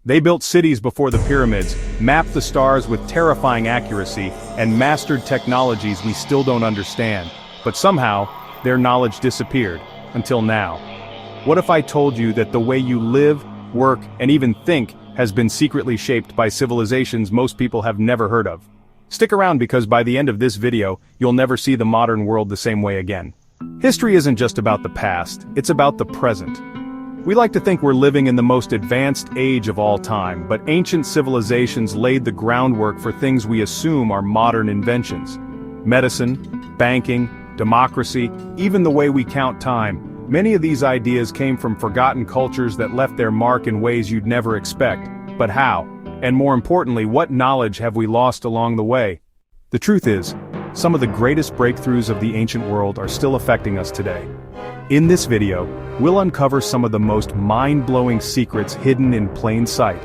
They built cities before the pyramids, mapped the stars with terrifying accuracy, and mastered technologies we still don't understand. But somehow, their knowledge disappeared, until now. What if I told you that the way you live, work, and even think has been secretly shaped by civilizations most people have never heard of? Stick around because by the end of this video, you'll never see the modern world the same way again. History isn't just about the past, it's about the present. We like to think we're living in the most advanced age of all time, but ancient civilizations laid the groundwork for things we assume are modern inventions. Medicine, banking, democracy, even the way we count time. Many of these ideas came from forgotten cultures that left their mark in ways you'd never expect. But how? And more importantly, what knowledge have we lost along the way? The truth is, some of the greatest breakthroughs of the ancient world are still affecting us today. In this video, we'll uncover some of the most mind-blowing secrets hidden in plain sight.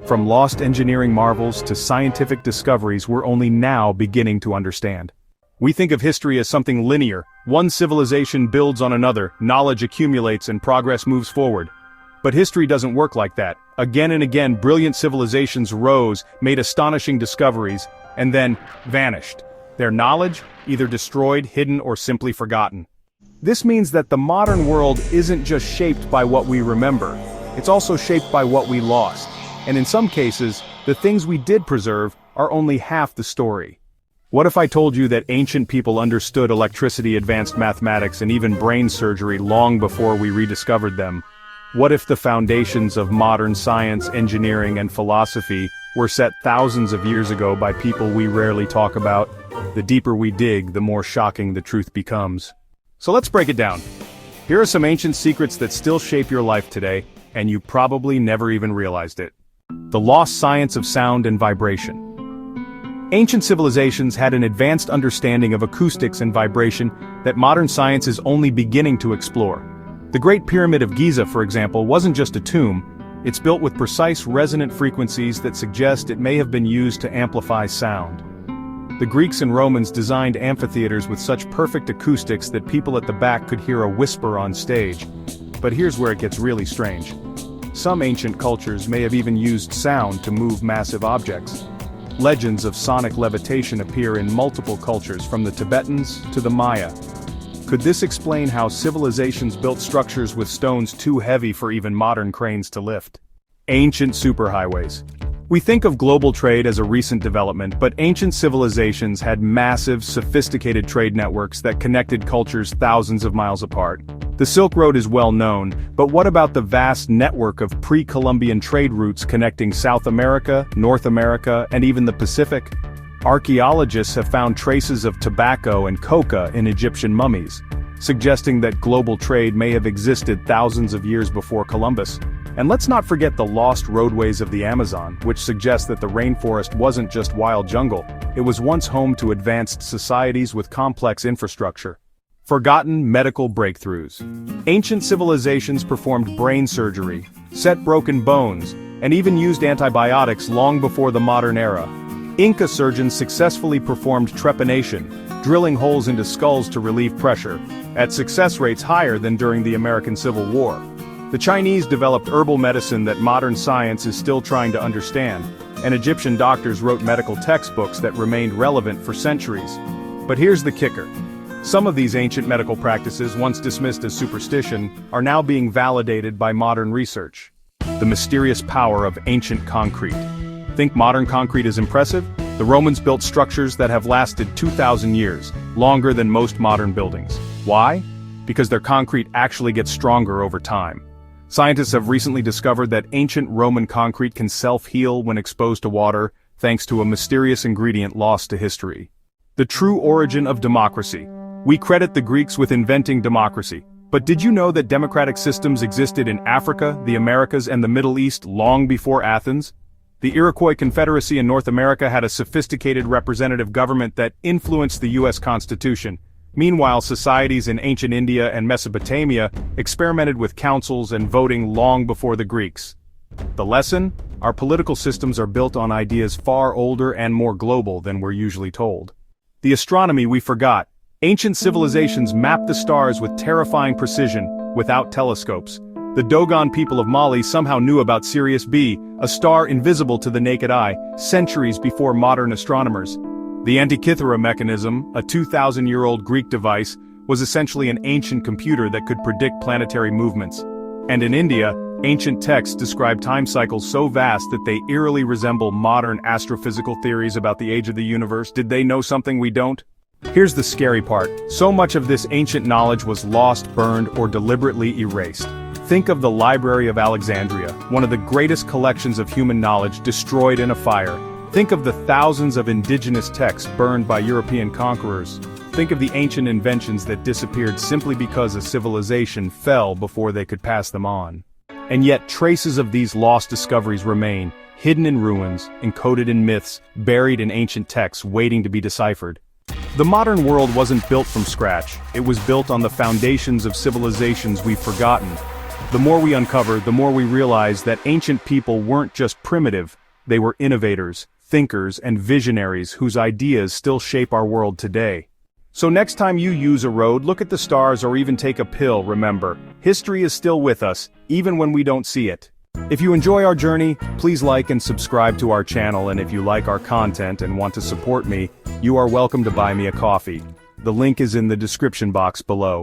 From lost engineering marvels to scientific discoveries we're only now beginning to understand. We think of history as something linear. One civilization builds on another, knowledge accumulates and progress moves forward. But history doesn't work like that. Again and again, brilliant civilizations rose, made astonishing discoveries, and then vanished. Their knowledge, either destroyed, hidden, or simply forgotten. This means that the modern world isn't just shaped by what we remember, it's also shaped by what we lost. And in some cases, the things we did preserve are only half the story. What if I told you that ancient people understood electricity, advanced mathematics, and even brain surgery long before we rediscovered them? What if the foundations of modern science, engineering, and philosophy were set thousands of years ago by people we rarely talk about? The deeper we dig, the more shocking the truth becomes. So let's break it down. Here are some ancient secrets that still shape your life today, and you probably never even realized it. The lost science of sound and vibration. Ancient civilizations had an advanced understanding of acoustics and vibration that modern science is only beginning to explore. The Great Pyramid of Giza, for example, wasn't just a tomb. It's built with precise resonant frequencies that suggest it may have been used to amplify sound. The Greeks and Romans designed amphitheaters with such perfect acoustics that people at the back could hear a whisper on stage. But here's where it gets really strange. Some ancient cultures may have even used sound to move massive objects. Legends of sonic levitation appear in multiple cultures, from the Tibetans to the Maya. Could this explain how civilizations built structures with stones too heavy for even modern cranes to lift? Ancient superhighways. We think of global trade as a recent development, but ancient civilizations had massive, sophisticated trade networks that connected cultures thousands of miles apart. The Silk Road is well known, but what about the vast network of pre-Columbian trade routes connecting South America, North America, and even the Pacific? Archaeologists have found traces of tobacco and coca in Egyptian mummies, suggesting that global trade may have existed thousands of years before Columbus. And let's not forget the lost roadways of the Amazon, which suggests that the rainforest wasn't just wild jungle, it was once home to advanced societies with complex infrastructure. Forgotten medical breakthroughs. Ancient civilizations performed brain surgery, set broken bones, and even used antibiotics long before the modern era. Inca surgeons successfully performed trepanation, drilling holes into skulls to relieve pressure, at success rates higher than during the American Civil War. The Chinese developed herbal medicine that modern science is still trying to understand, and Egyptian doctors wrote medical textbooks that remained relevant for centuries. But here's the kicker. Some of these ancient medical practices, once dismissed as superstition, are now being validated by modern research. The mysterious power of ancient concrete. Think modern concrete is impressive? The Romans built structures that have lasted 2,000 years, longer than most modern buildings. Why? Because their concrete actually gets stronger over time. Scientists have recently discovered that ancient Roman concrete can self-heal when exposed to water, thanks to a mysterious ingredient lost to history. The true origin of democracy. We credit the Greeks with inventing democracy. But did you know that democratic systems existed in Africa, the Americas, and the Middle East long before Athens? The Iroquois Confederacy in North America had a sophisticated representative government that influenced the U.S. Constitution. Meanwhile, societies in ancient India and Mesopotamia experimented with councils and voting long before the Greeks. The lesson? Our political systems are built on ideas far older and more global than we're usually told. The astronomy we forgot. Ancient civilizations mapped the stars with terrifying precision, without telescopes. The Dogon people of Mali somehow knew about Sirius B, a star invisible to the naked eye, centuries before modern astronomers. The Antikythera mechanism, a 2,000-year-old Greek device, was essentially an ancient computer that could predict planetary movements. And in India, ancient texts describe time cycles so vast that they eerily resemble modern astrophysical theories about the age of the universe. Did they know something we don't? Here's the scary part. So much of this ancient knowledge was lost, burned, or deliberately erased. Think of the Library of Alexandria, one of the greatest collections of human knowledge destroyed in a fire. Think of the thousands of indigenous texts burned by European conquerors. Think of the ancient inventions that disappeared simply because a civilization fell before they could pass them on. And yet traces of these lost discoveries remain, hidden in ruins, encoded in myths, buried in ancient texts waiting to be deciphered. The modern world wasn't built from scratch, it was built on the foundations of civilizations we've forgotten. The more we uncover, the more we realize that ancient people weren't just primitive, they were innovators, thinkers, and visionaries whose ideas still shape our world today. So next time you use a road, look at the stars, or even take a pill, remember, history is still with us, even when we don't see it. If you enjoy our journey, please like and subscribe to our channel, and if you like our content and want to support me, you are welcome to buy me a coffee. The link is in the description box below.